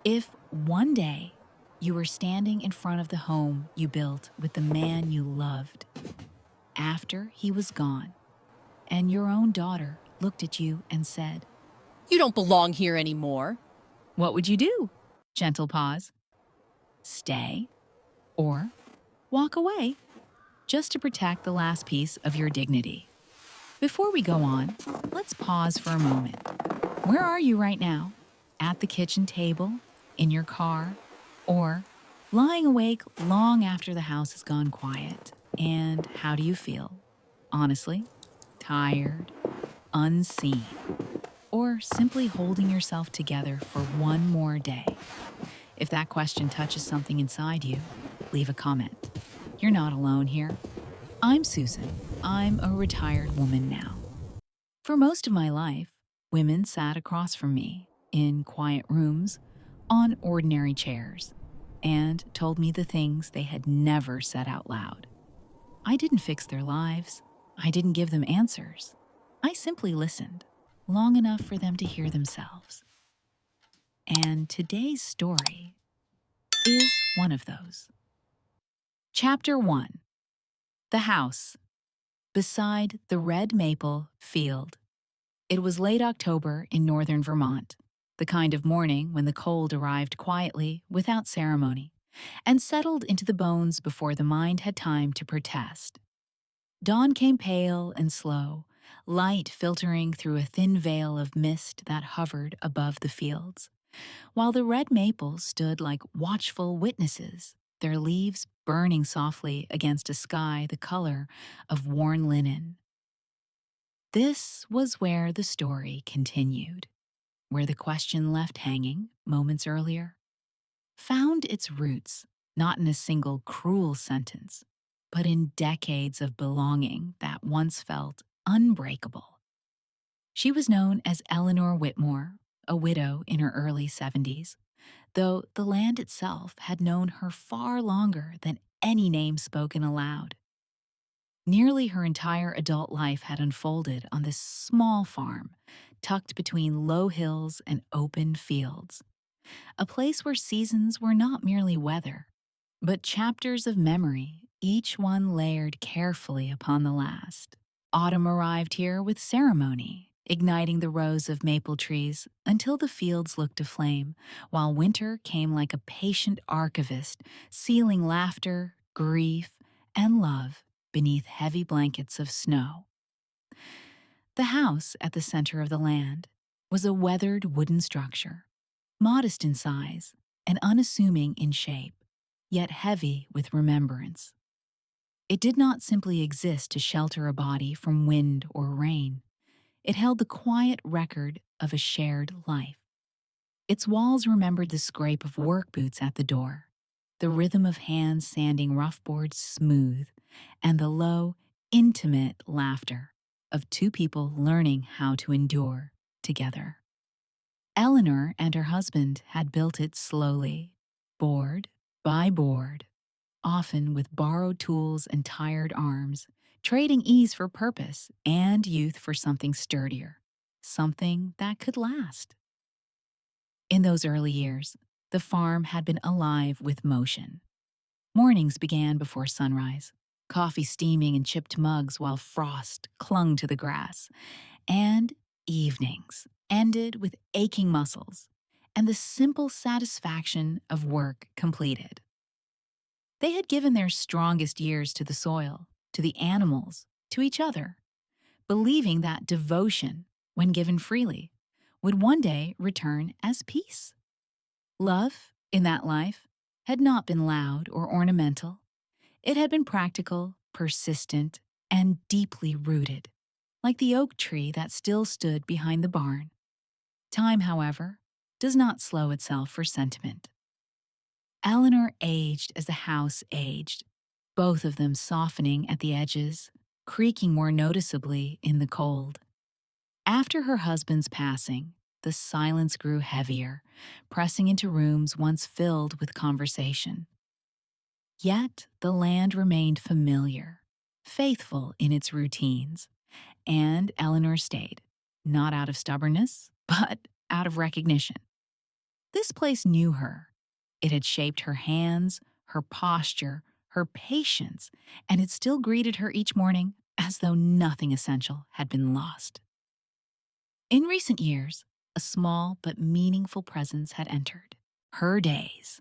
If one day you were standing in front of the home you built with the man you loved after he was gone, and your own daughter looked at you and said, You don't belong here anymore. what would you do? Gentle pause. Stay or walk away just to protect the last piece of your dignity. Before we go on, let's pause for a moment. Where are you right now? At the kitchen table? In your car? Or lying awake long after the house has gone quiet? And how do you feel? Honestly? Tired? Unseen? Or simply holding yourself together for one more day? If that question touches something inside you, leave a comment. You're not alone here. I'm Susan. I'm a retired woman now. For most of my life, women sat across from me in quiet rooms on ordinary chairs and told me the things they had never said out loud. I didn't fix their lives. I didn't give them answers. I simply listened long enough for them to hear themselves. And today's story is one of those. Chapter 1. The House Beside the Red Maple Field. It was late October in northern Vermont, the kind of morning when the cold arrived quietly, without ceremony, and settled into the bones before the mind had time to protest. Dawn came pale and slow, light filtering through a thin veil of mist that hovered above the fields, while the red maples stood like watchful witnesses, their leaves burning softly against a sky the color of worn linen. This was where the story continued, where the question left hanging moments earlier found its roots not in a single cruel sentence, but in decades of belonging that once felt unbreakable. She was known as Eleanor Whitmore, a widow in her early 70s, though the land itself had known her far longer than any name spoken aloud. Nearly her entire adult life had unfolded on this small farm, tucked between low hills and open fields, a place where seasons were not merely weather, but chapters of memory, each one layered carefully upon the last. Autumn arrived here with ceremony, igniting the rows of maple trees until the fields looked aflame, while winter came like a patient archivist, sealing laughter, grief, and love beneath heavy blankets of snow. The house at the center of the land was a weathered wooden structure, modest in size and unassuming in shape, yet heavy with remembrance. It did not simply exist to shelter a body from wind or rain. It held the quiet record of a shared life. Its walls remembered the scrape of work boots at the door, the rhythm of hands sanding rough boards smooth, and the low, intimate laughter of two people learning how to endure together. Eleanor and her husband had built it slowly, board by board, often with borrowed tools and tired arms, trading ease for purpose and youth for something sturdier, something that could last. In those early years, the farm had been alive with motion. Mornings began before sunrise, coffee steaming in chipped mugs while frost clung to the grass, and evenings ended with aching muscles and the simple satisfaction of work completed. They had given their strongest years to the soil, to the animals, to each other, believing that devotion, when given freely, would one day return as peace. Love, in that life, had not been loud or ornamental. It had been practical, persistent, and deeply rooted, like the oak tree that still stood behind the barn. Time, however, does not slow itself for sentiment. Eleanor aged as the house aged, both of them softening at the edges, creaking more noticeably in the cold. After her husband's passing, the silence grew heavier, pressing into rooms once filled with conversation. Yet the land remained familiar, faithful in its routines, and Eleanor stayed, not out of stubbornness, but out of recognition. This place knew her. It had shaped her hands, her posture, her patience, and it still greeted her each morning as though nothing essential had been lost. In recent years, a small but meaningful presence had entered her days.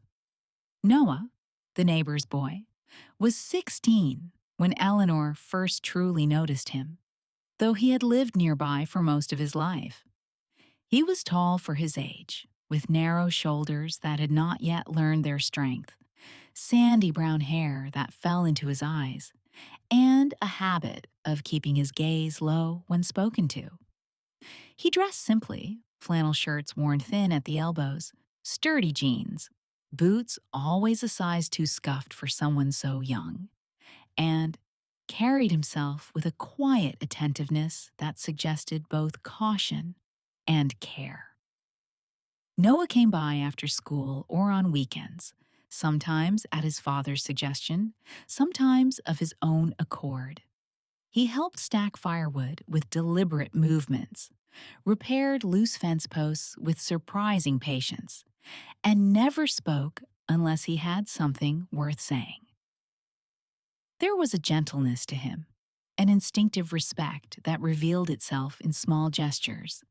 Noah, the neighbor's boy, was 16 when Eleanor first truly noticed him, though he had lived nearby for most of his life. He was tall for his age, with narrow shoulders that had not yet learned their strength, sandy brown hair that fell into his eyes, and a habit of keeping his gaze low when spoken to. He dressed simply, flannel shirts worn thin at the elbows, sturdy jeans, boots always a size too scuffed for someone so young, and carried himself with a quiet attentiveness that suggested both caution and care. Noah came by after school or on weekends, sometimes at his father's suggestion, sometimes of his own accord. He helped stack firewood with deliberate movements, repaired loose fence posts with surprising patience, and never spoke unless he had something worth saying. There was a gentleness to him, an instinctive respect that revealed itself in small gestures.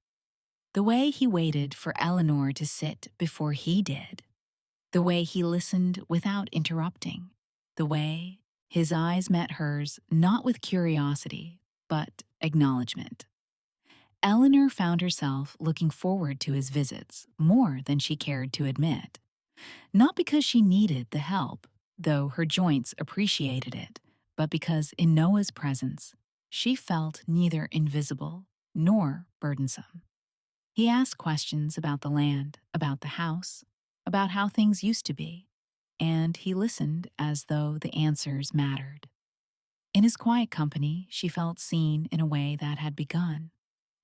The way he waited for Eleanor to sit before he did, the way he listened without interrupting, the way his eyes met hers not with curiosity, but acknowledgement. Eleanor found herself looking forward to his visits more than she cared to admit. Not because she needed the help, though her joints appreciated it, but because in Noah's presence, she felt neither invisible nor burdensome. He asked questions about the land, about the house, about how things used to be, and he listened as though the answers mattered. In his quiet company, she felt seen in a way that had begun,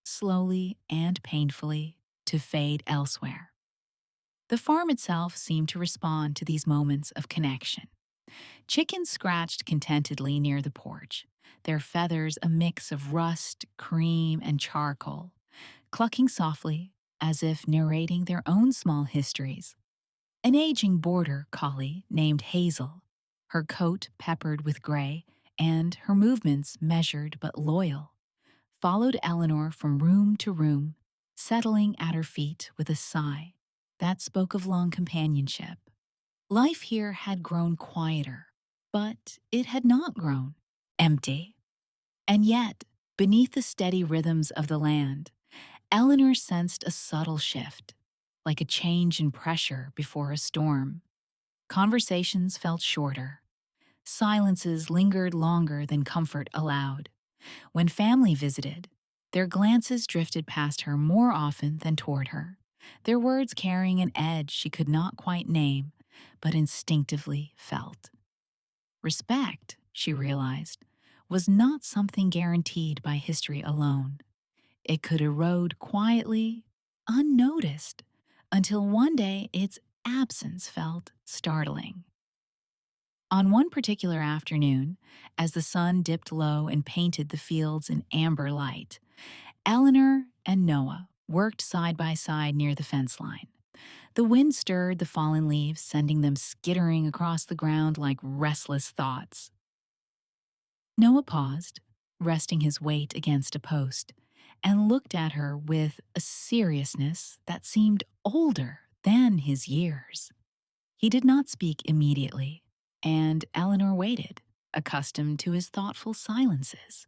slowly and painfully, to fade elsewhere. The farm itself seemed to respond to these moments of connection. Chickens scratched contentedly near the porch, their feathers a mix of rust, cream, and charcoal, clucking softly as if narrating their own small histories. An aging border collie named Hazel, her coat peppered with gray and her movements measured but loyal, followed Eleanor from room to room, settling at her feet with a sigh that spoke of long companionship. Life here had grown quieter, but it had not grown empty. And yet, beneath the steady rhythms of the land, Eleanor sensed a subtle shift, like a change in pressure before a storm. Conversations felt shorter. Silences lingered longer than comfort allowed. When family visited, their glances drifted past her more often than toward her, their words carrying an edge she could not quite name, but instinctively felt. Respect, she realized, was not something guaranteed by history alone. It could erode quietly, unnoticed, until one day its absence felt startling. On one particular afternoon, as the sun dipped low and painted the fields in amber light, Eleanor and Noah worked side by side near the fence line. The wind stirred the fallen leaves, sending them skittering across the ground like restless thoughts. Noah paused, resting his weight against a post, and looked at her with a seriousness that seemed older than his years. He did not speak immediately, and Eleanor waited, accustomed to his thoughtful silences.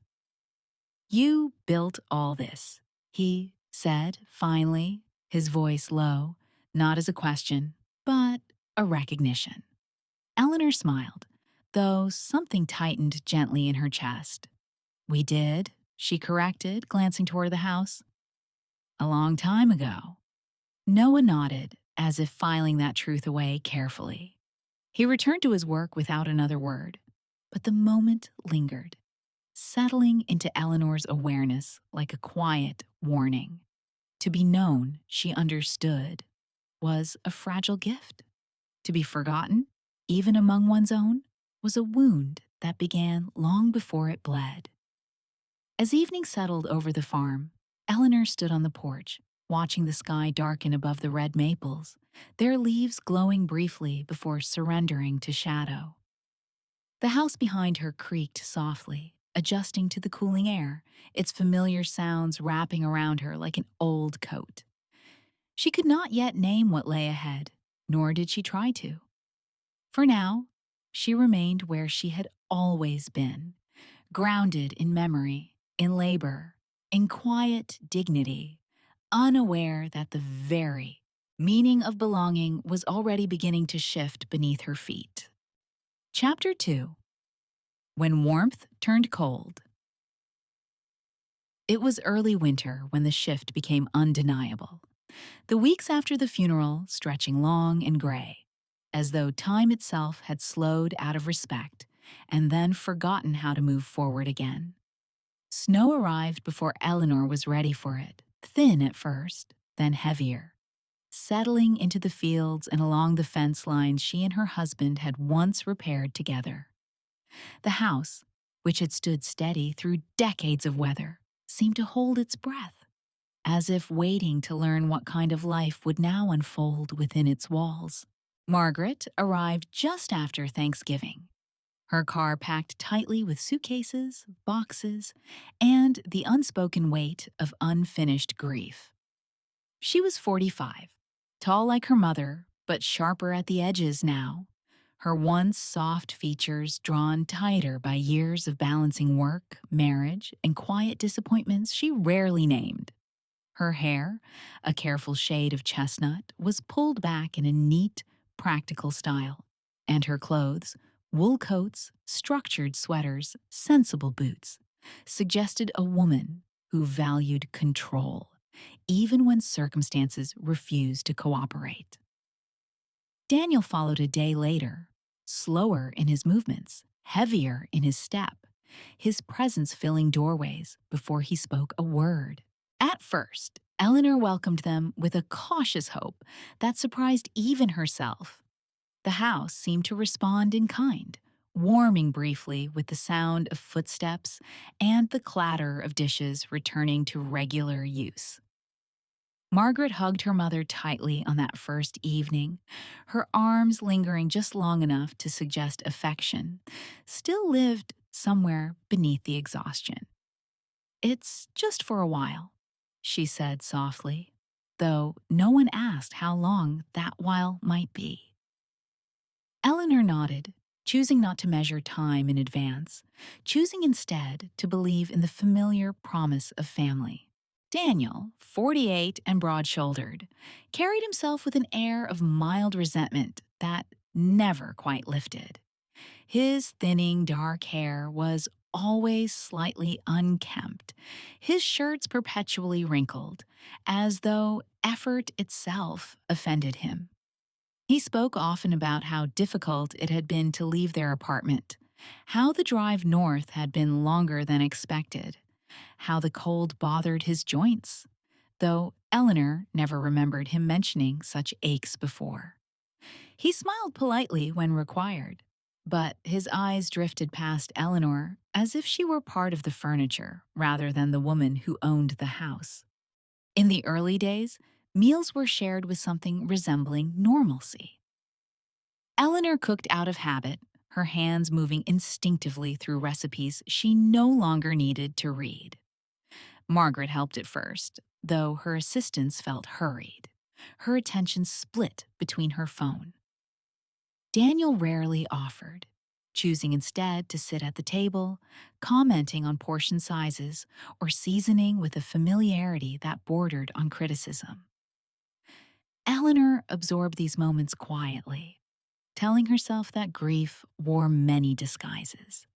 "You built all this," he said finally, his voice low, not as a question, but a recognition. Eleanor smiled, though something tightened gently in her chest. "We did," she corrected, glancing toward the house. "A long time ago." Noah nodded, as if filing that truth away carefully. He returned to his work without another word, but the moment lingered, settling into Eleanor's awareness like a quiet warning. To be known, she understood, was a fragile gift. To be forgotten, even among one's own, was a wound that began long before it bled. As evening settled over the farm, Eleanor stood on the porch, watching the sky darken above the red maples, their leaves glowing briefly before surrendering to shadow. The house behind her creaked softly, adjusting to the cooling air, its familiar sounds wrapping around her like an old coat. She could not yet name what lay ahead, nor did she try to. For now, she remained where she had always been, grounded in memory, in labor, in quiet dignity, unaware that the very meaning of belonging was already beginning to shift beneath her feet. Chapter 2. When Warmth Turned Cold. It was early winter when the shift became undeniable. The weeks after the funeral stretching long and gray, as though time itself had slowed out of respect and then forgotten how to move forward again. Snow arrived before Eleanor was ready for it, thin at first, then heavier, settling into the fields and along the fence lines she and her husband had once repaired together. The house, which had stood steady through decades of weather, seemed to hold its breath, as if waiting to learn what kind of life would now unfold within its walls. Margaret arrived just after Thanksgiving, her car packed tightly with suitcases, boxes, and the unspoken weight of unfinished grief. She was 45, tall like her mother, but sharper at the edges now, her once soft features drawn tighter by years of balancing work, marriage, and quiet disappointments she rarely named. Her hair, a careful shade of chestnut, was pulled back in a neat, practical style, and her clothes, wool coats, structured sweaters, sensible boots, suggested a woman who valued control, even when circumstances refused to cooperate. Daniel followed a day later, slower in his movements, heavier in his step, his presence filling doorways before he spoke a word. At first, Eleanor welcomed them with a cautious hope that surprised even herself. The house seemed to respond in kind, warming briefly with the sound of footsteps and the clatter of dishes returning to regular use. Margaret hugged her mother tightly on that first evening, her arms lingering just long enough to suggest affection, still lived somewhere beneath the exhaustion. "It's just for a while," she said softly, though no one asked how long that while might be. Eleanor nodded, choosing not to measure time in advance, choosing instead to believe in the familiar promise of family. Daniel, 48 and broad-shouldered, carried himself with an air of mild resentment that never quite lifted. His thinning dark hair was always slightly unkempt, his shirts perpetually wrinkled, as though effort itself offended him. He spoke often about how difficult it had been to leave their apartment, how the drive north had been longer than expected, how the cold bothered his joints, though Eleanor never remembered him mentioning such aches before. He smiled politely when required, but his eyes drifted past Eleanor as if she were part of the furniture rather than the woman who owned the house. In the early days, meals were shared with something resembling normalcy. Eleanor cooked out of habit, her hands moving instinctively through recipes she no longer needed to read. Margaret helped at first, though her assistance felt hurried, her attention split between her phone. Daniel rarely offered, choosing instead to sit at the table, commenting on portion sizes, or seasoning with a familiarity that bordered on criticism. Eleanor absorbed these moments quietly, telling herself that grief wore many disguises,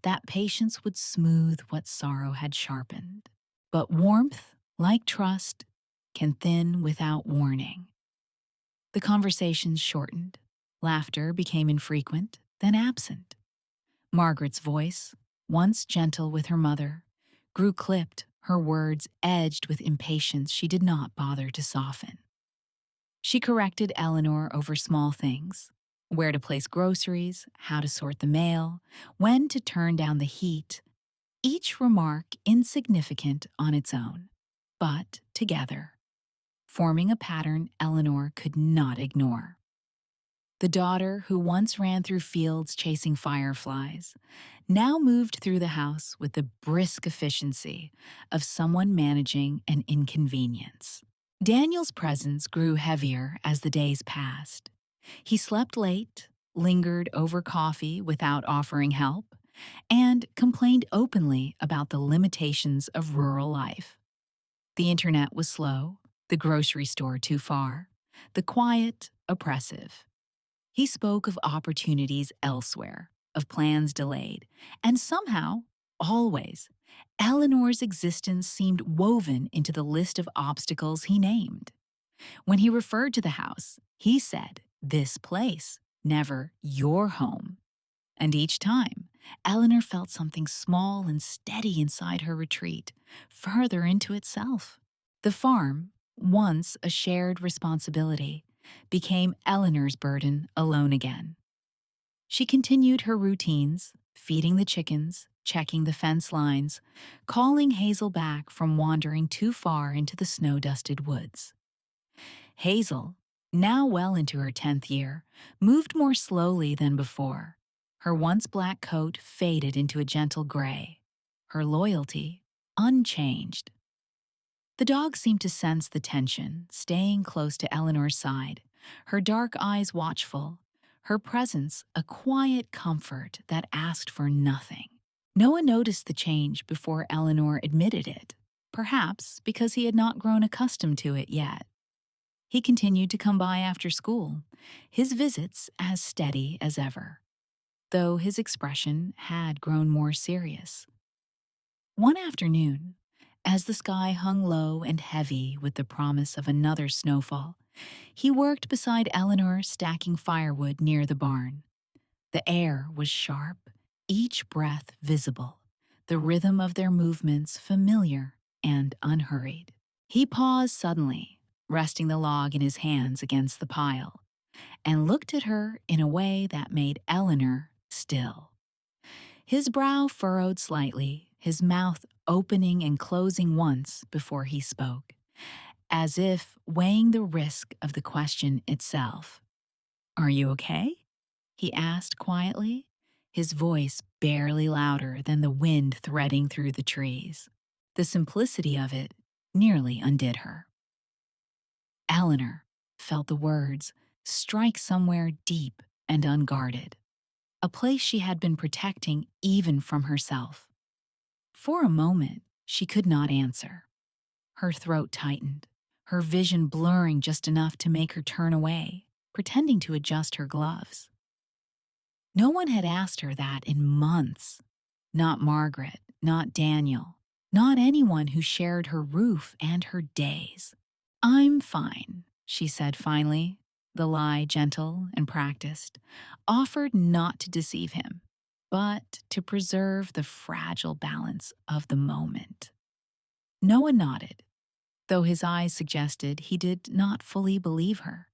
that patience would smooth what sorrow had sharpened. But warmth, like trust, can thin without warning. The conversations shortened. Laughter became infrequent, then absent. Margaret's voice, once gentle with her mother, grew clipped, her words edged with impatience she did not bother to soften. She corrected Eleanor over small things: where to place groceries, how to sort the mail, when to turn down the heat, each remark insignificant on its own, but together forming a pattern Eleanor could not ignore. The daughter, who once ran through fields chasing fireflies, now moved through the house with the brisk efficiency of someone managing an inconvenience. Daniel's presence grew heavier as the days passed. He slept late, lingered over coffee without offering help, and complained openly about the limitations of rural life. The internet was slow, the grocery store too far, the quiet oppressive. He spoke of opportunities elsewhere, of plans delayed, and somehow, always, Eleanor's existence seemed woven into the list of obstacles he named. When he referred to the house, he said, "This place," never "your home." And each time, Eleanor felt something small and steady inside her retreat, further into itself. The farm, once a shared responsibility, became Eleanor's burden alone again. She continued her routines, feeding the chickens, checking the fence lines, calling Hazel back from wandering too far into the snow-dusted woods. Hazel, now well into her 10th year, moved more slowly than before. Her once black coat faded into a gentle gray, her loyalty unchanged. The dog seemed to sense the tension, staying close to Eleanor's side, her dark eyes watchful, her presence a quiet comfort that asked for nothing. Noah noticed the change before Eleanor admitted it, perhaps because he had not grown accustomed to it yet. He continued to come by after school, his visits as steady as ever, though his expression had grown more serious. One afternoon, as the sky hung low and heavy with the promise of another snowfall, he worked beside Eleanor stacking firewood near the barn. The air was sharp, each breath visible, the rhythm of their movements familiar and unhurried. He paused suddenly, resting the log in his hands against the pile, and looked at her in a way that made Eleanor still. His brow furrowed slightly, his mouth opening and closing once before he spoke, as if weighing the risk of the question itself. "Are you okay?" he asked quietly, his voice barely louder than the wind threading through the trees. The simplicity of it nearly undid her. Eleanor felt the words strike somewhere deep and unguarded, a place she had been protecting even from herself. For a moment, she could not answer. Her throat tightened, her vision blurring just enough to make her turn away, pretending to adjust her gloves. No one had asked her that in months. Not Margaret, not Daniel, not anyone who shared her roof and her days. "I'm fine," she said finally, the lie gentle and practiced, offered not to deceive him, but to preserve the fragile balance of the moment. Noah nodded, though his eyes suggested he did not fully believe her.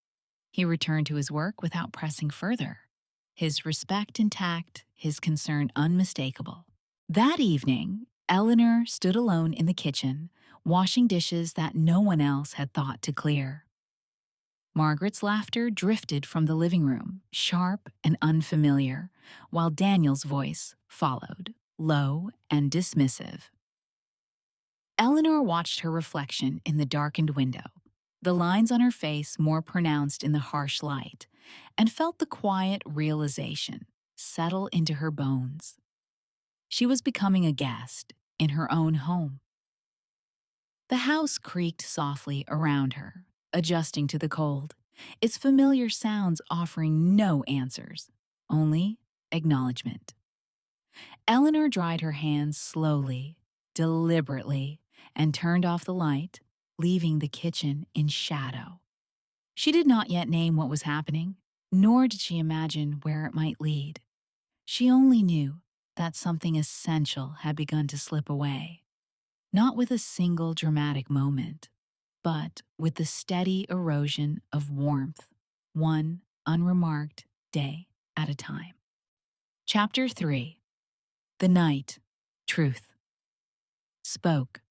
He returned to his work without pressing further, his respect intact, his concern unmistakable. That evening, Eleanor stood alone in the kitchen, washing dishes that no one else had thought to clear. Margaret's laughter drifted from the living room, sharp and unfamiliar, while Daniel's voice followed, low and dismissive. Eleanor watched her reflection in the darkened window, the lines on her face more pronounced in the harsh light, and felt the quiet realization settle into her bones. She was becoming a guest in her own home. The house creaked softly around her, adjusting to the cold, its familiar sounds offering no answers, only acknowledgement. Eleanor dried her hands slowly, deliberately, and turned off the light, leaving the kitchen in shadow. She did not yet name what was happening, nor did she imagine where it might lead. She only knew that something essential had begun to slip away, not with a single dramatic moment, but with the steady erosion of warmth, one unremarked day at a time. Chapter 3. The Night. Truth. Spoke.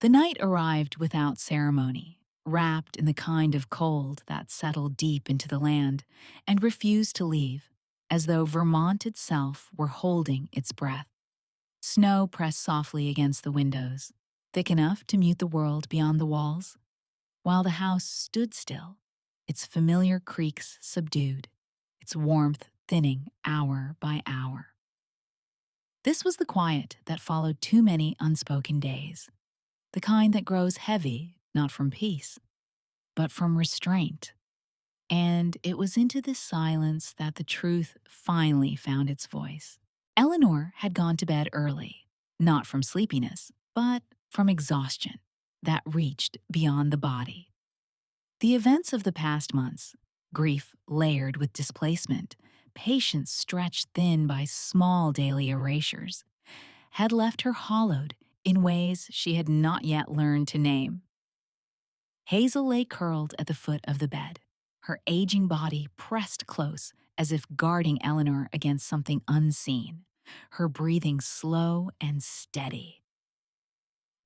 The night arrived without ceremony, wrapped in the kind of cold that settled deep into the land and refused to leave, as though Vermont itself were holding its breath. Snow pressed softly against the windows, thick enough to mute the world beyond the walls, while the house stood still, its familiar creaks subdued, its warmth thinning hour by hour. This was the quiet that followed too many unspoken days, the kind that grows heavy not from peace, but from restraint. And it was into this silence that the truth finally found its voice. Eleanor had gone to bed early, not from sleepiness, but from exhaustion that reached beyond the body. The events of the past months, grief layered with displacement, patience stretched thin by small daily erasures, had left her hollowed in ways she had not yet learned to name. Hazel lay curled at the foot of the bed, her aging body pressed close as if guarding Eleanor against something unseen, her breathing slow and steady.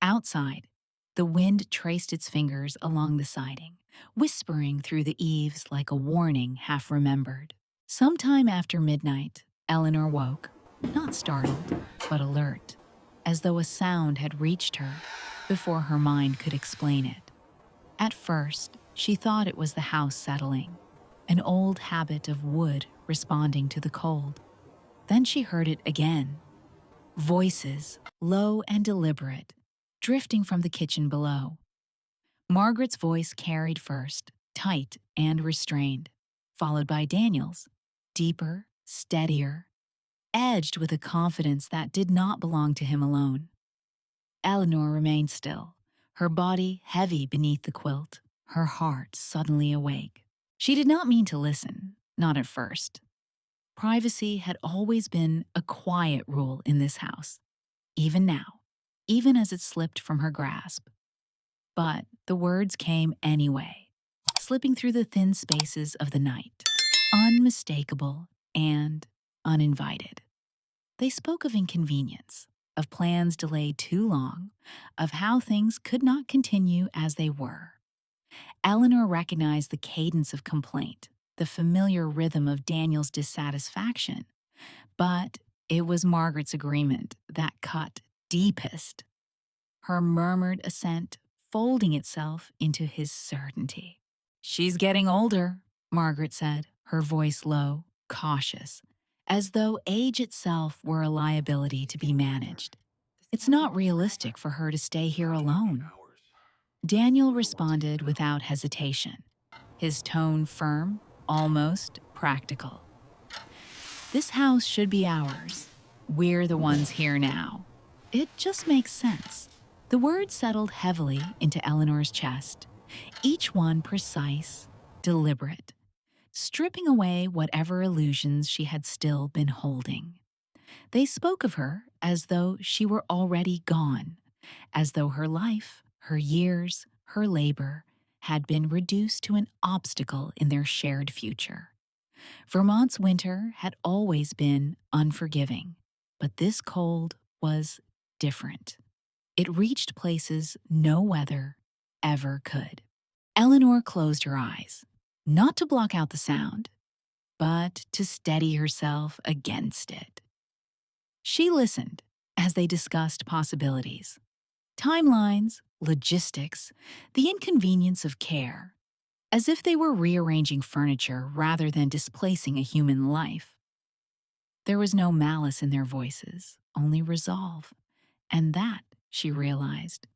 Outside, the wind traced its fingers along the siding, whispering through the eaves like a warning half remembered. Sometime after midnight, Eleanor woke, not startled, but alert, as though a sound had reached her before her mind could explain it. At first, she thought it was the house settling, an old habit of wood responding to the cold. Then she heard it again. Voices, low and deliberate, drifting from the kitchen below. Margaret's voice carried first, tight and restrained, followed by Daniel's, deeper, steadier, edged with a confidence that did not belong to him alone. Eleanor remained still, her body heavy beneath the quilt, her heart suddenly awake. She did not mean to listen, not at first. Privacy had always been a quiet rule in this house, even now, even as it slipped from her grasp. But the words came anyway, slipping through the thin spaces of the night, unmistakable and uninvited. They spoke of inconvenience, of plans delayed too long, of how things could not continue as they were. Eleanor recognized the cadence of complaint, the familiar rhythm of Daniel's dissatisfaction, but it was Margaret's agreement that cut deepest, her murmured assent folding itself into his certainty. "She's getting older," Margaret said, her voice low, cautious, as though age itself were a liability to be managed. "It's not realistic for her to stay here alone." Daniel responded without hesitation, his tone firm, almost practical. "This house should be ours. We're the ones here now. It just makes sense." The words settled heavily into Eleanor's chest, each one precise, deliberate, stripping away whatever illusions she had still been holding. They spoke of her as though she were already gone, as though her life, her years, her labor had been reduced to an obstacle in their shared future. Vermont's winter had always been unforgiving, but this cold was different. It reached places no weather ever could. Eleanor closed her eyes, not to block out the sound, but to steady herself against it. She listened as they discussed possibilities, timelines, logistics, the inconvenience of care, as if they were rearranging furniture rather than displacing a human life. There was no malice in their voices, only resolve, and that, she realized,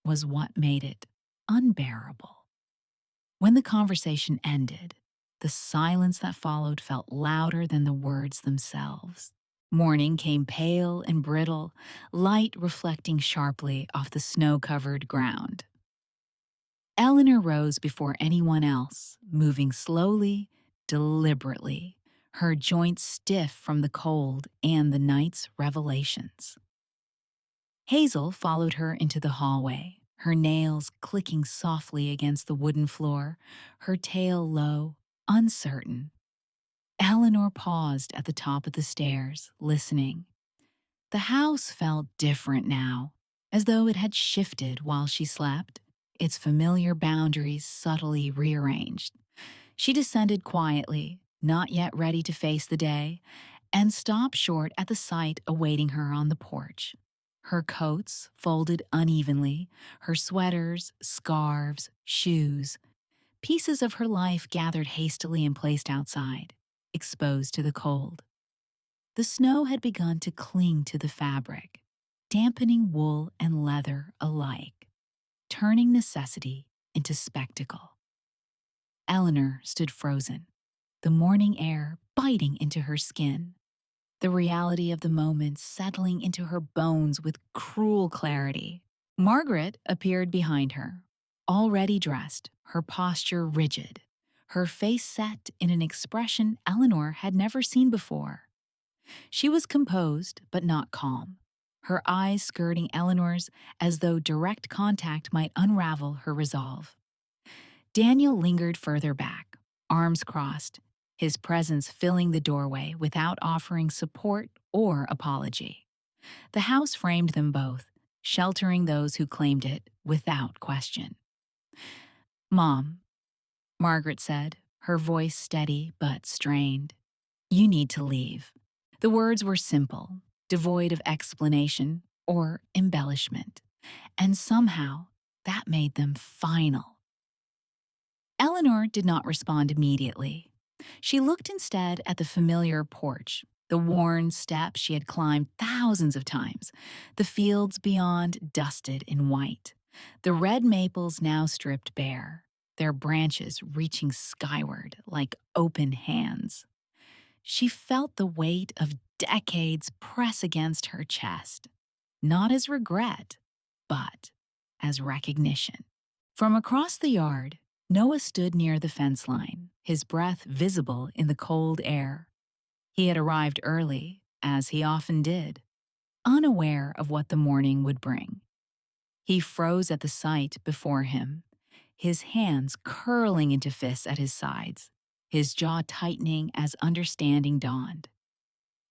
was what made it unbearable. When the conversation ended, the silence that followed felt louder than the words themselves. Morning came pale and brittle, light reflecting sharply off the snow-covered ground. Eleanor rose before anyone else, moving slowly, deliberately, her joints stiff from the cold and the night's revelations. Hazel followed her into the hallway, her nails clicking softly against the wooden floor, her tail low, uncertain. Eleanor paused at the top of the stairs, listening. The house felt different now, as though it had shifted while she slept. its familiar boundaries subtly rearranged. She descended quietly, not yet ready to face the day, and stopped short at the sight awaiting her on the porch. Her coats folded unevenly, her sweaters, scarves, shoes, pieces of her life gathered hastily and placed outside, exposed to the cold. The snow had begun to cling to the fabric, dampening wool and leather alike, turning necessity into spectacle. Eleanor stood frozen, the morning air biting into her skin, the reality of the moment settling into her bones with cruel clarity. Margaret appeared behind her, already dressed, her posture rigid, her face set in an expression Eleanor had never seen before. She was composed, but not calm, her eyes skirting Eleanor's as though direct contact might unravel her resolve. Daniel lingered further back, arms crossed, his presence filling the doorway without offering support or apology. The house framed them both, sheltering those who claimed it without question. "Mom," Margaret said, her voice steady but strained, "you need to leave." The words were simple, devoid of explanation or embellishment, and somehow that made them final. Eleanor did not respond immediately. She looked instead at the familiar porch, the worn steps she had climbed thousands of times, the fields beyond dusted in white, the red maples now stripped bare, their branches reaching skyward like open hands. She felt the weight of decades press against her chest, not as regret, but as recognition. From across the yard, Noah stood near the fence line, his breath visible in the cold air. He had arrived early, as he often did, unaware of what the morning would bring. He froze at the sight before him, his hands curling into fists at his sides, his jaw tightening as understanding dawned.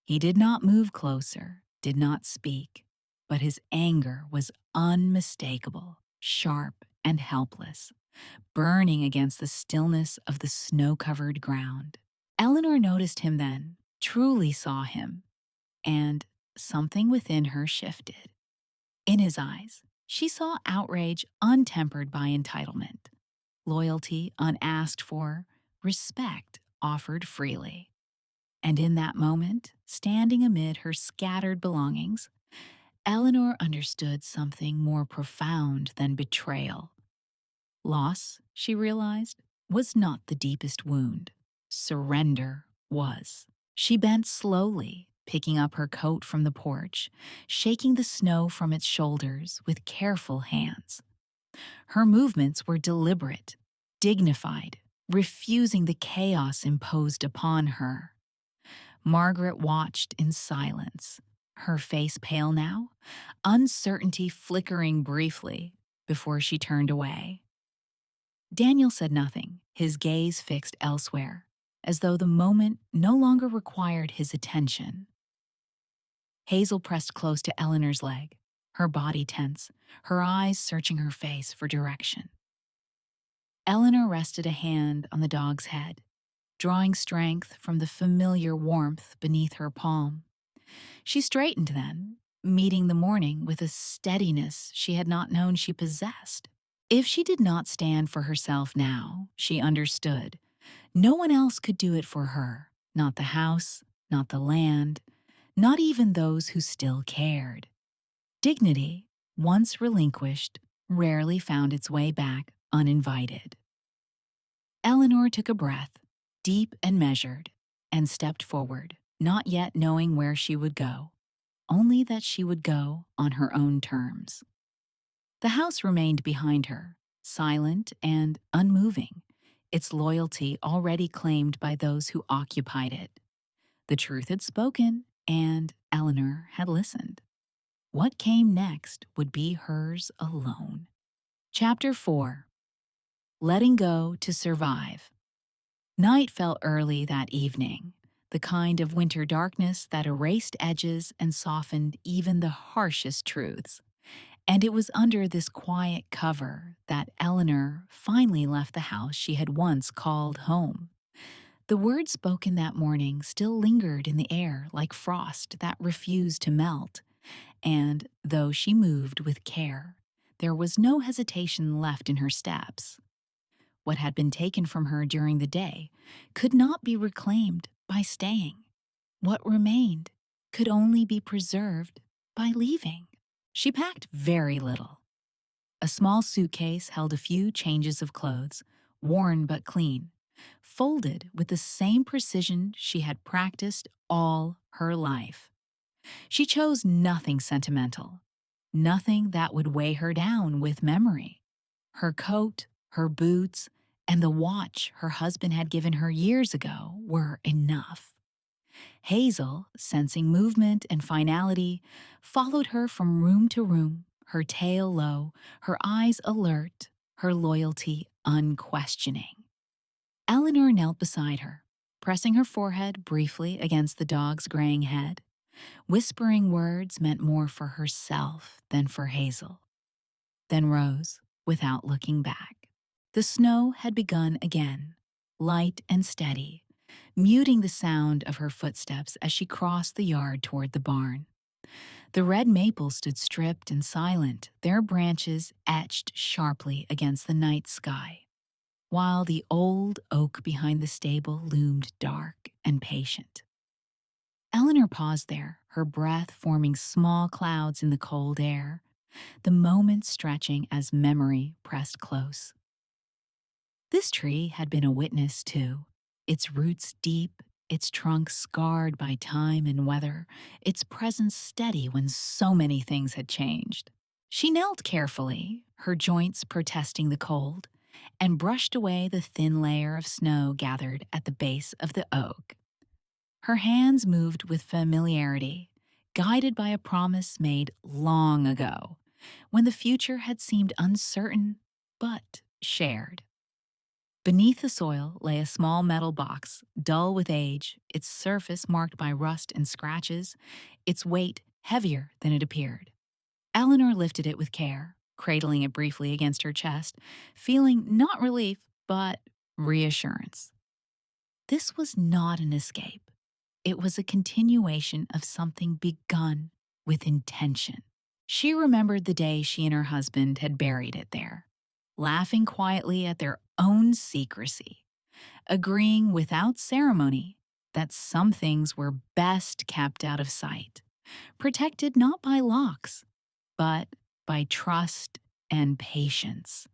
He did not move closer, did not speak, but his anger was unmistakable, sharp and helpless, burning against the stillness of the snow-covered ground. Eleanor noticed him then, truly saw him, and something within her shifted. In his eyes, she saw outrage untempered by entitlement, loyalty unasked for, respect offered freely. And in that moment, standing amid her scattered belongings, Eleanor understood something more profound than betrayal. Loss, she realized, was not the deepest wound. Surrender was. She bent slowly, picking up her coat from the porch, shaking the snow from its shoulders with careful hands. Her movements were deliberate, dignified, refusing the chaos imposed upon her. Margaret watched in silence, her face pale now, uncertainty flickering briefly before she turned away. Daniel said nothing, his gaze fixed elsewhere, as though the moment no longer required his attention. Hazel pressed close to Eleanor's leg, her body tense, her eyes searching her face for direction. Eleanor rested a hand on the dog's head, drawing strength from the familiar warmth beneath her palm. She straightened then, meeting the morning with a steadiness she had not known she possessed. If she did not stand for herself now, she understood, no one else could do it for her, not the house, not the land, not even those who still cared. Dignity, once relinquished, rarely found its way back uninvited. Eleanor took a breath, deep and measured, and stepped forward, not yet knowing where she would go, only that she would go on her own terms. The house remained behind her, silent and unmoving, its loyalty already claimed by those who occupied it. The truth had spoken, and Eleanor had listened. What came next would be hers alone. Chapter 4. Letting Go to Survive. Night fell early that evening, the kind of winter darkness that erased edges and softened even the harshest truths. And it was under this quiet cover that Eleanor finally left the house she had once called home. The words spoken that morning still lingered in the air like frost that refused to melt, and though she moved with care, there was no hesitation left in her steps. What had been taken from her during the day could not be reclaimed by staying. What remained could only be preserved by leaving. She packed very little. A small suitcase held a few changes of clothes, worn but clean, folded with the same precision she had practiced all her life. She chose nothing sentimental, nothing that would weigh her down with memory. Her coat, her boots, and the watch her husband had given her years ago were enough. Hazel, sensing movement and finality, followed her from room to room, her tail low, her eyes alert, her loyalty unquestioning. Eleanor knelt beside her, pressing her forehead briefly against the dog's graying head, whispering words meant more for herself than for Hazel, then rose without looking back. The snow had begun again, light and steady, muting the sound of her footsteps as she crossed the yard toward the barn. The red maples stood stripped and silent, their branches etched sharply against the night sky, while the old oak behind the stable loomed dark and patient. Eleanor paused there, her breath forming small clouds in the cold air, the moment stretching as memory pressed close. This tree had been a witness, too, its roots deep, its trunk scarred by time and weather, its presence steady when so many things had changed. She knelt carefully, her joints protesting the cold, and brushed away the thin layer of snow gathered at the base of the oak. Her hands moved with familiarity, guided by a promise made long ago, when the future had seemed uncertain but shared. Beneath the soil lay a small metal box, dull with age, its surface marked by rust and scratches, its weight heavier than it appeared. Eleanor lifted it with care, cradling it briefly against her chest, feeling not relief, but reassurance. This was not an escape. It was a continuation of something begun with intention. She remembered the day she and her husband had buried it there, laughing quietly at their own secrecy, agreeing without ceremony that some things were best kept out of sight, protected not by locks, but by trust and patience.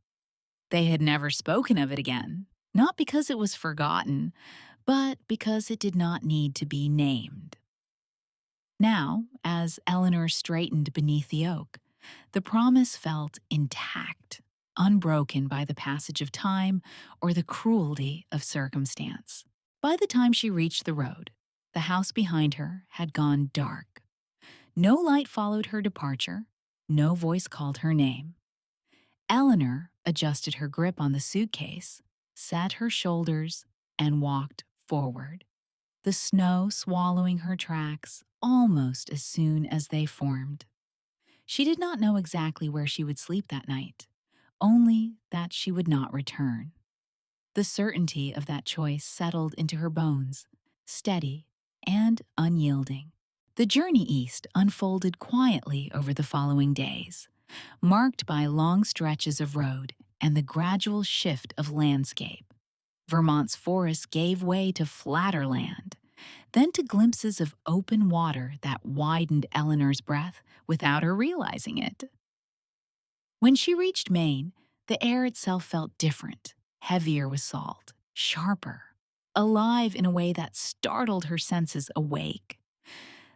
They had never spoken of it again, not because it was forgotten, but because it did not need to be named. Now, as Eleanor straightened beneath the oak, the promise felt intact, unbroken by the passage of time or the cruelty of circumstance. By the time she reached the road, the house behind her had gone dark. No light followed her departure, no voice called her name. Eleanor adjusted her grip on the suitcase, set her shoulders, and walked forward, the snow swallowing her tracks almost as soon as they formed. She did not know exactly where she would sleep that night, only that she would not return. The certainty of that choice settled into her bones, steady and unyielding. The journey east unfolded quietly over the following days, marked by long stretches of road and the gradual shift of landscape. Vermont's forests gave way to flatter land, then to glimpses of open water that widened Eleanor's breath without her realizing it. When she reached Maine, the air itself felt different, heavier with salt, sharper, alive in a way that startled her senses awake.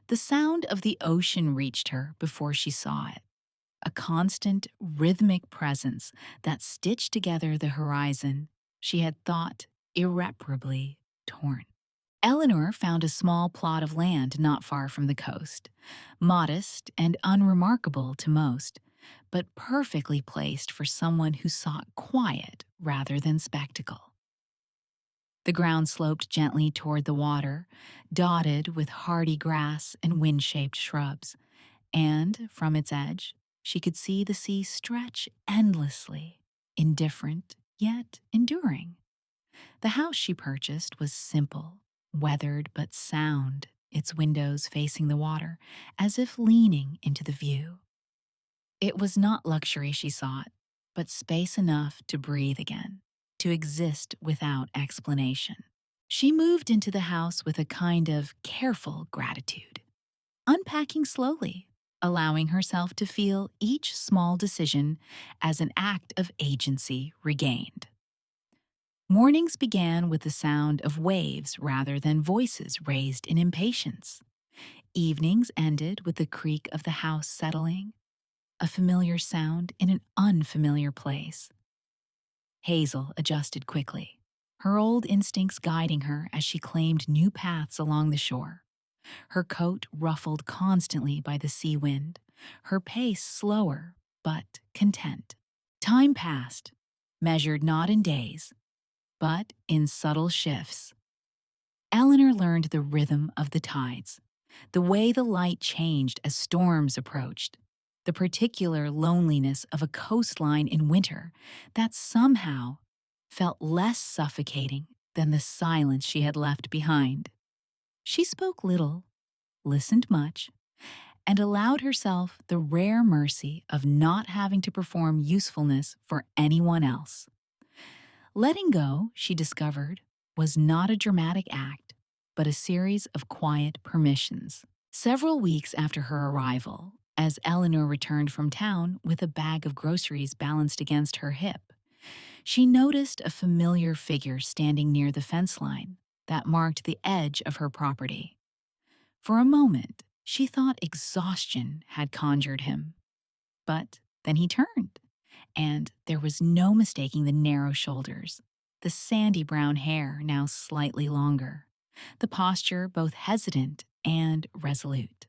The sound of the ocean reached her before she saw it, a constant, rhythmic presence that stitched together the horizon she had thought irreparably torn. Eleanor found a small plot of land not far from the coast, modest and unremarkable to most, but perfectly placed for someone who sought quiet rather than spectacle. The ground sloped gently toward the water, dotted with hardy grass and wind-shaped shrubs, and, from its edge, She could see the sea stretch endlessly, indifferent yet enduring. The house she purchased was simple, weathered but sound, its windows facing the water, as if leaning into the view. It was not luxury she sought, but space enough to breathe again, to exist without explanation. She moved into the house with a kind of careful gratitude, unpacking slowly, allowing herself to feel each small decision as an act of agency regained. Mornings began with the sound of waves rather than voices raised in impatience. Evenings ended with the creak of the house settling, a familiar sound in an unfamiliar place. Hazel adjusted quickly, her old instincts guiding her as she claimed new paths along the shore. Her coat ruffled constantly by the sea wind, her pace slower but content. Time passed, measured not in days, but in subtle shifts. Eleanor learned the rhythm of the tides, the way the light changed as storms approached, the particular loneliness of a coastline in winter that somehow felt less suffocating than the silence she had left behind. She spoke little, listened much, and allowed herself the rare mercy of not having to perform usefulness for anyone else. Letting go, she discovered, was not a dramatic act, but a series of quiet permissions. Several weeks after her arrival, as Eleanor returned from town with a bag of groceries balanced against her hip, she noticed a familiar figure standing near the fence line that marked the edge of her property. For a moment, she thought exhaustion had conjured him. But then he turned, and there was no mistaking the narrow shoulders, the sandy brown hair now slightly longer, the posture both hesitant and resolute.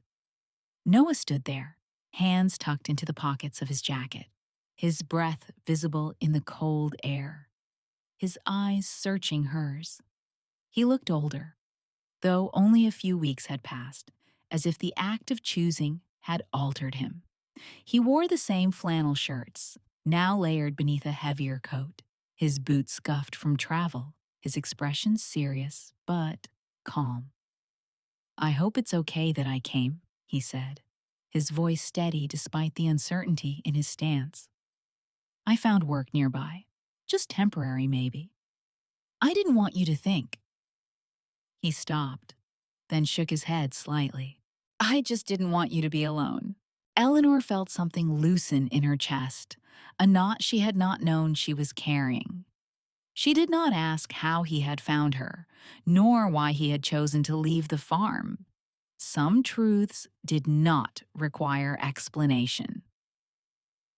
Noah stood there, hands tucked into the pockets of his jacket, his breath visible in the cold air, his eyes searching hers. He looked older, though only a few weeks had passed, as if the act of choosing had altered him. He wore the same flannel shirts, now layered beneath a heavier coat, his boots scuffed from travel, his expression serious but calm. "I hope it's okay that I came," he said, his voice steady despite the uncertainty in his stance. "I found work nearby. Just temporary, maybe. I didn't want you to think." He stopped, then shook his head slightly. "I just didn't want you to be alone." Eleanor felt something loosen in her chest, a knot she had not known she was carrying. She did not ask how he had found her, nor why he had chosen to leave the farm. Some truths did not require explanation.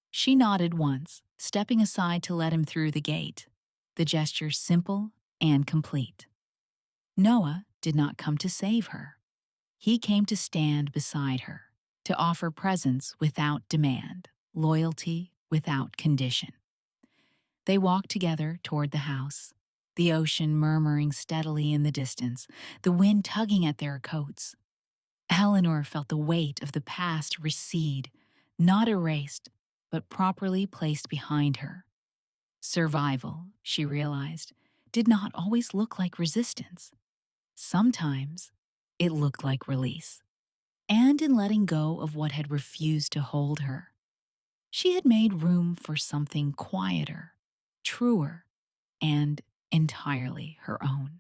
She nodded once, stepping aside to let him through the gate, the gesture simple and complete. Noah did not come to save her. He came to stand beside her, to offer presence without demand, loyalty without condition. They walked together toward the house, the ocean murmuring steadily in the distance, the wind tugging at their coats. Eleanor felt the weight of the past recede, not erased, but properly placed behind her. Survival, she realized, did not always look like resistance. Sometimes it looked like release. And in letting go of what had refused to hold her, she had made room for something quieter, truer, and entirely her own.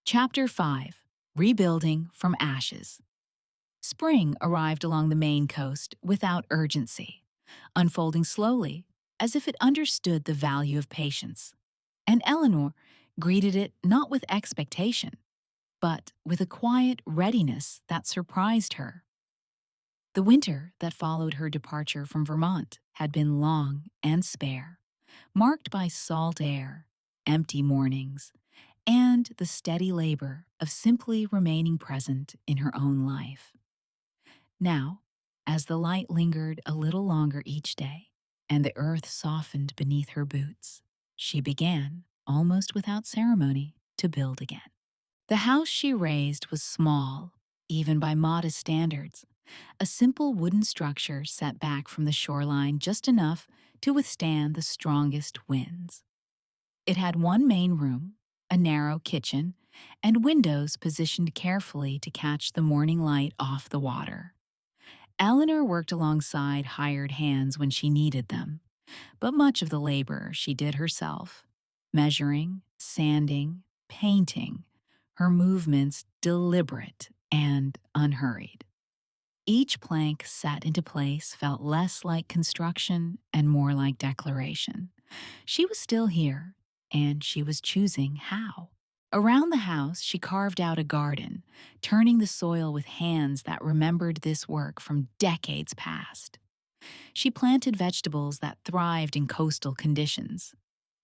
Chapter 5: Rebuilding from Ashes. Spring arrived along the Maine coast without urgency, unfolding slowly as if it understood the value of patience. And Eleanor greeted it not with expectation, but with a quiet readiness that surprised her. The winter that followed her departure from Vermont had been long and spare, marked by salt air, empty mornings, and the steady labor of simply remaining present in her own life. Now, as the light lingered a little longer each day, and the earth softened beneath her boots, she began, almost without ceremony, to build again. The house she raised was small, even by modest standards, a simple wooden structure set back from the shoreline just enough to withstand the strongest winds. It had one main room, a narrow kitchen, and windows positioned carefully to catch the morning light off the water. Eleanor worked alongside hired hands when she needed them, but much of the labor she did herself, measuring, sanding, painting, her movements deliberate and unhurried. Each plank set into place felt less like construction and more like declaration. She was still here, and she was choosing how. Around the house, she carved out a garden, turning the soil with hands that remembered this work from decades past. She planted vegetables that thrived in coastal conditions: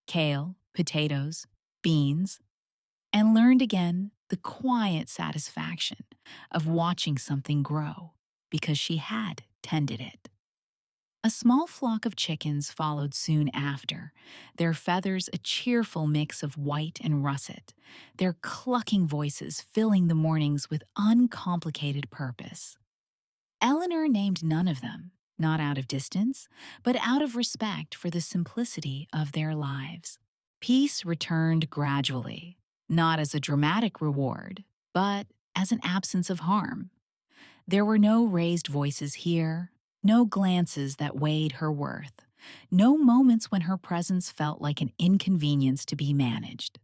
kale, potatoes, beans, and learned again the quiet satisfaction of watching something grow because she had tended it. A small flock of chickens followed soon after, their feathers a cheerful mix of white and russet, their clucking voices filling the mornings with uncomplicated purpose. Eleanor named none of them, not out of distance, but out of respect for the simplicity of their lives. Peace returned gradually, not as a dramatic reward, but as an absence of harm. There were no raised voices here, no glances that weighed her worth, no moments when her presence felt like an inconvenience to be managed.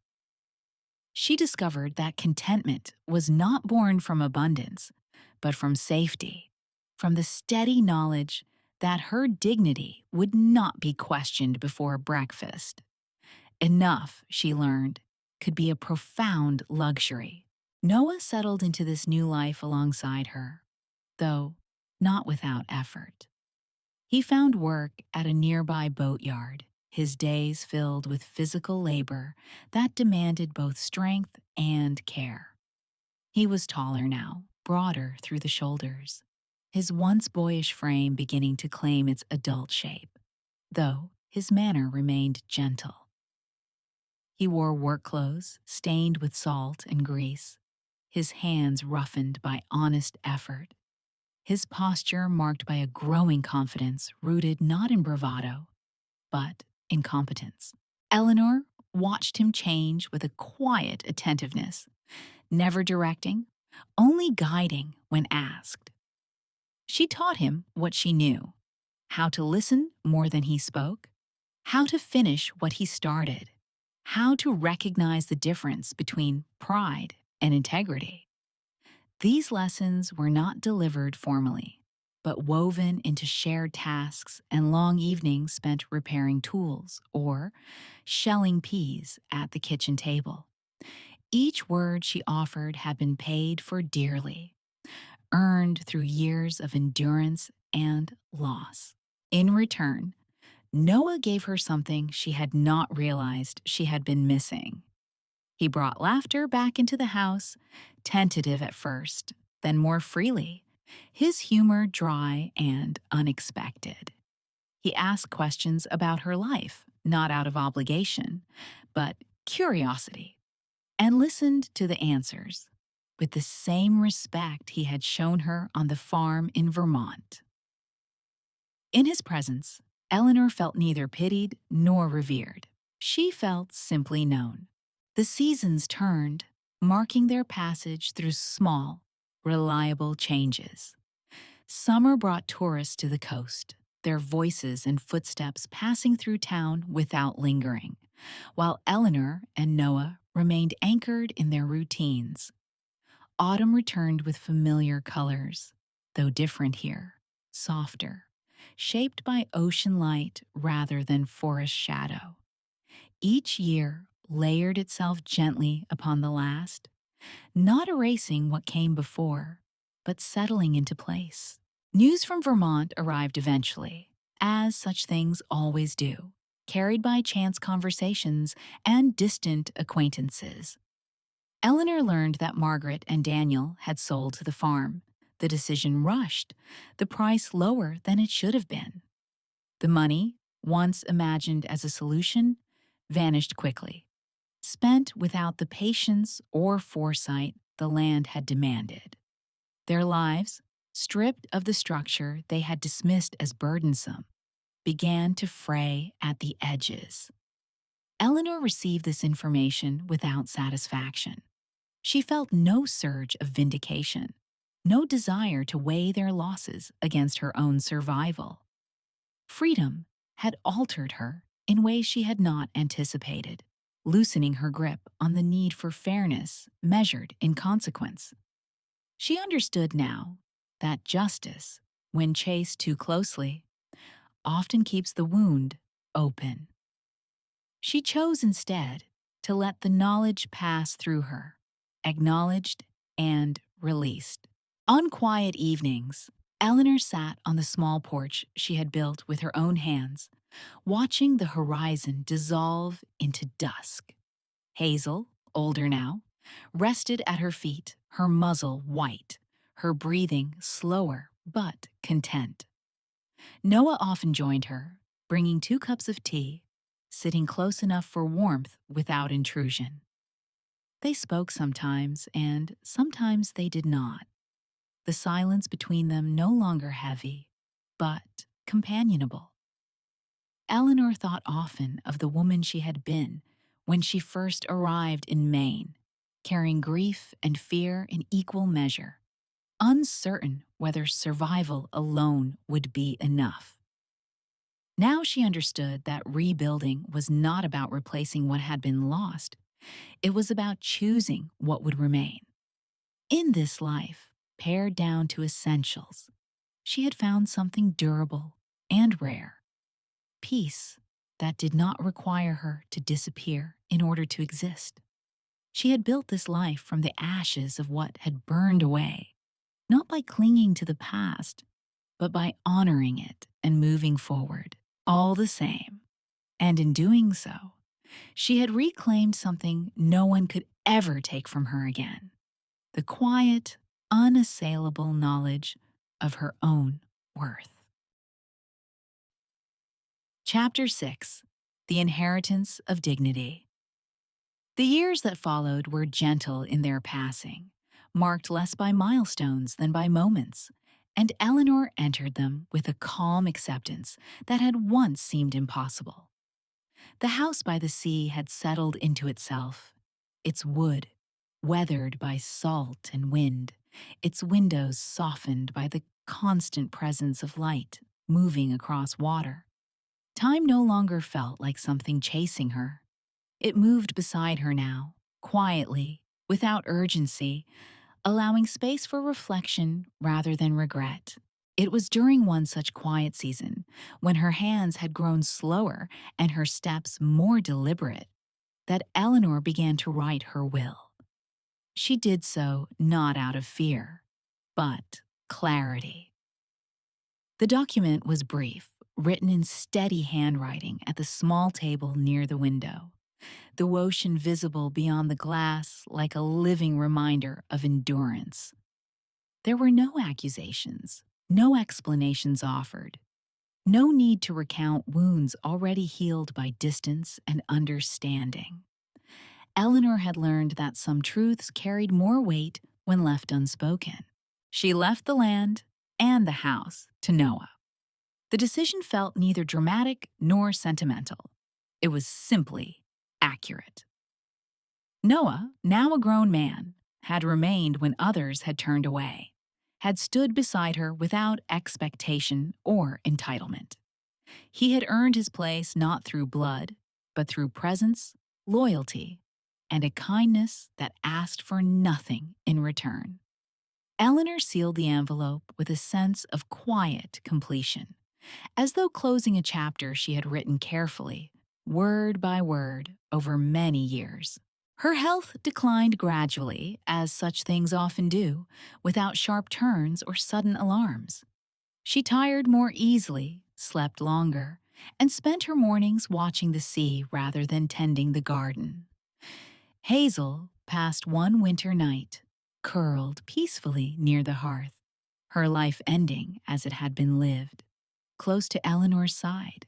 She discovered that contentment was not born from abundance, but from safety, from the steady knowledge that her dignity would not be questioned before breakfast. Enough, she learned, could be a profound luxury. Noah settled into this new life alongside her, though not without effort. He found work at a nearby boatyard, his days filled with physical labor that demanded both strength and care. He was taller now, broader through the shoulders, his once boyish frame beginning to claim its adult shape, though his manner remained gentle. He wore work clothes stained with salt and grease, his hands roughened by honest effort, his posture marked by a growing confidence rooted not in bravado, but in competence. Eleanor watched him change with a quiet attentiveness, never directing, only guiding when asked. She taught him what she knew: how to listen more than he spoke, how to finish what he started, how to recognize the difference between pride and integrity. These lessons were not delivered formally, but woven into shared tasks and long evenings spent repairing tools or shelling peas at the kitchen table. Each word she offered had been paid for dearly, earned through years of endurance and loss. In return, Noah gave her something she had not realized she had been missing. He brought laughter back into the house, tentative at first, then more freely, his humor dry and unexpected. He asked questions about her life, not out of obligation, but curiosity, and listened to the answers with the same respect he had shown her on the farm in Vermont. In his presence, Eleanor felt neither pitied nor revered. She felt simply known. The seasons turned, marking their passage through small, reliable changes. Summer brought tourists to the coast, their voices and footsteps passing through town without lingering, while Eleanor and Noah remained anchored in their routines. Autumn returned with familiar colors, though different here, softer, shaped by ocean light rather than forest shadow. Each year layered itself gently upon the last, not erasing what came before, but settling into place. News from Vermont arrived eventually, as such things always do, carried by chance conversations and distant acquaintances. Eleanor learned that Margaret and Daniel had sold the farm. The decision rushed, the price lower than it should have been. The money, once imagined as a solution, vanished quickly, spent without the patience or foresight the land had demanded. Their lives, stripped of the structure they had dismissed as burdensome, began to fray at the edges. Eleanor received this information without satisfaction. She felt no surge of vindication, no desire to weigh their losses against her own survival. Freedom had altered her in ways she had not anticipated, loosening her grip on the need for fairness measured in consequence. She understood now that justice, when chased too closely, often keeps the wound open. She chose instead to let the knowledge pass through her, acknowledged and released. On quiet evenings, Eleanor sat on the small porch she had built with her own hands, watching the horizon dissolve into dusk. Hazel, older now, rested at her feet, her muzzle white, her breathing slower but content. Noah often joined her, bringing 2 cups of tea, sitting close enough for warmth without intrusion. They spoke sometimes, and sometimes they did not. The silence between them no longer heavy, but companionable. Eleanor thought often of the woman she had been when she first arrived in Maine, carrying grief and fear in equal measure, uncertain whether survival alone would be enough. Now she understood that rebuilding was not about replacing what had been lost. It was about choosing what would remain. In this life, pared down to essentials, she had found something durable and rare: peace that did not require her to disappear in order to exist. She had built this life from the ashes of what had burned away, not by clinging to the past, but by honoring it and moving forward, all the same. And in doing so, she had reclaimed something no one could ever take from her again: the quiet, unassailable knowledge of her own worth. Chapter 6: The Inheritance of Dignity. The years that followed were gentle in their passing, marked less by milestones than by moments, and Eleanor entered them with a calm acceptance that had once seemed impossible. The house by the sea had settled into itself, its wood weathered by salt and wind, its windows softened by the constant presence of light moving across water. Time no longer felt like something chasing her. It moved beside her now, quietly, without urgency, allowing space for reflection rather than regret. It was during one such quiet season, when her hands had grown slower and her steps more deliberate, that Eleanor began to write her will. She did so not out of fear, but clarity. The document was brief, written in steady handwriting at the small table near the window, the ocean visible beyond the glass like a living reminder of endurance. There were no accusations, no explanations offered, no need to recount wounds already healed by distance and understanding. Eleanor had learned that some truths carried more weight when left unspoken. She left the land and the house to Noah. The decision felt neither dramatic nor sentimental. It was simply accurate. Noah, now a grown man, had remained when others had turned away, had stood beside her without expectation or entitlement. He had earned his place not through blood, but through presence, loyalty, and a kindness that asked for nothing in return. Eleanor sealed the envelope with a sense of quiet completion, as though closing a chapter she had written carefully, word by word, over many years. Her health declined gradually, as such things often do, without sharp turns or sudden alarms. She tired more easily, slept longer, and spent her mornings watching the sea rather than tending the garden. Hazel passed one winter night, curled peacefully near the hearth, her life ending as it had been lived, close to Eleanor's side.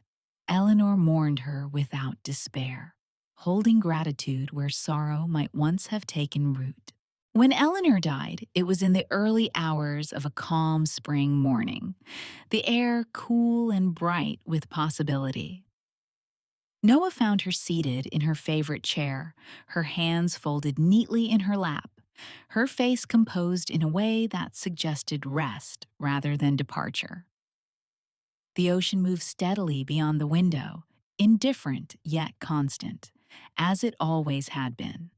Eleanor mourned her without despair, holding gratitude where sorrow might once have taken root. When Eleanor died, it was in the early hours of a calm spring morning, the air cool and bright with possibility. Noah found her seated in her favorite chair, her hands folded neatly in her lap, her face composed in a way that suggested rest rather than departure. The ocean moved steadily beyond the window, indifferent yet constant, as it always had been.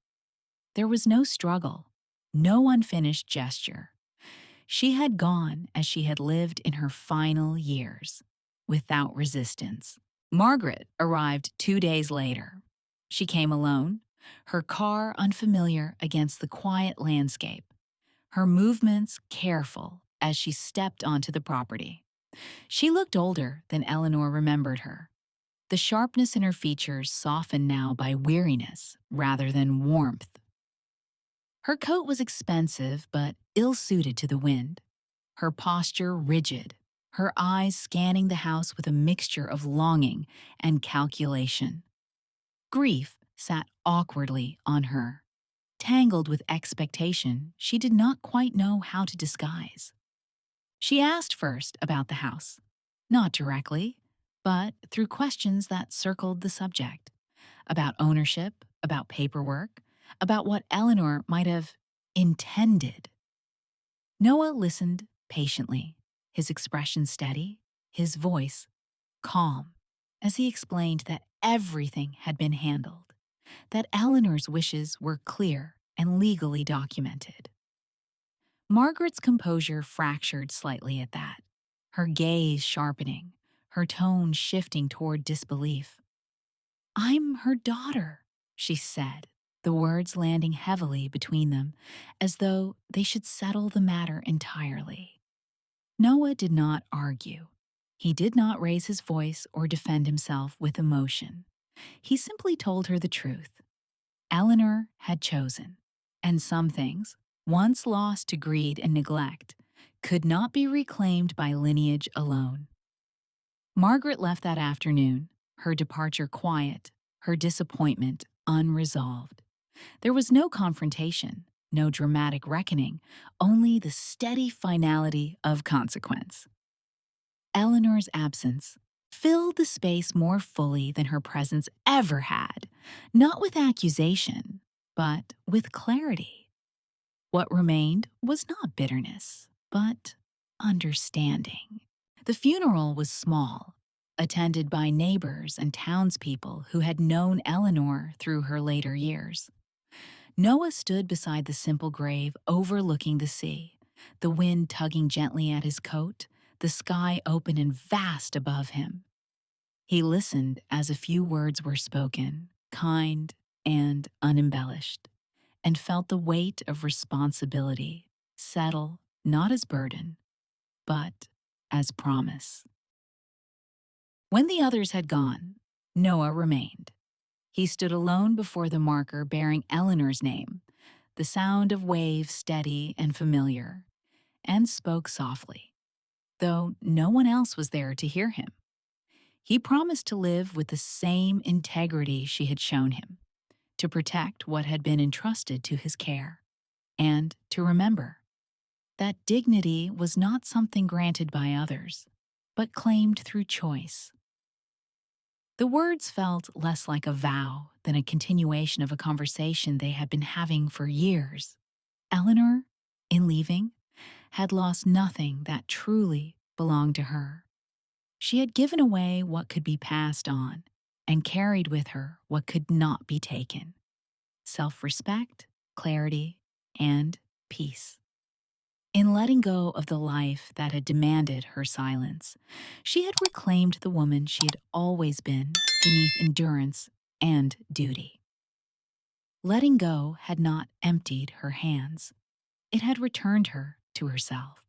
There was no struggle, no unfinished gesture. She had gone as she had lived in her final years, without resistance. Margaret arrived 2 days later. She came alone, her car unfamiliar against the quiet landscape, her movements careful as she stepped onto the property. She looked older than Eleanor remembered her. The sharpness in her features softened now by weariness rather than warmth. Her coat was expensive but ill-suited to the wind, her posture rigid, her eyes scanning the house with a mixture of longing and calculation. Grief sat awkwardly on her, tangled with expectation she did not quite know how to disguise. She asked first about the house, not directly, but through questions that circled the subject, about ownership, about paperwork, about what Eleanor might have intended. Noah listened patiently, his expression steady, his voice calm, as he explained that everything had been handled, that Eleanor's wishes were clear and legally documented. Margaret's composure fractured slightly at that, her gaze sharpening, her tone shifting toward disbelief. "I'm her daughter," she said, the words landing heavily between them, as though they should settle the matter entirely. Noah did not argue. He did not raise his voice or defend himself with emotion. He simply told her the truth. Eleanor had chosen, and some things, once lost to greed and neglect, could not be reclaimed by lineage alone. Margaret left that afternoon, her departure quiet, her disappointment unresolved. There was no confrontation, no dramatic reckoning, only the steady finality of consequence. Eleanor's absence filled the space more fully than her presence ever had, not with accusation, but with clarity. What remained was not bitterness, but understanding. The funeral was small, attended by neighbors and townspeople who had known Eleanor through her later years. Noah stood beside the simple grave overlooking the sea, the wind tugging gently at his coat, the sky open and vast above him. He listened as a few words were spoken, kind and unembellished, and felt the weight of responsibility settle not as burden, but as promise. When the others had gone, Noah remained. He stood alone before the marker bearing Eleanor's name, the sound of waves steady and familiar, and spoke softly, though no one else was there to hear him. He promised to live with the same integrity she had shown him, to protect what had been entrusted to his care, and to remember that dignity was not something granted by others, but claimed through choice. The words felt less like a vow than a continuation of a conversation they had been having for years. Eleanor, in leaving, had lost nothing that truly belonged to her. She had given away what could be passed on and carried with her what could not be taken: self-respect, clarity, and peace. In letting go of the life that had demanded her silence, she had reclaimed the woman she had always been beneath endurance and duty. Letting go had not emptied her hands. It had returned her to herself.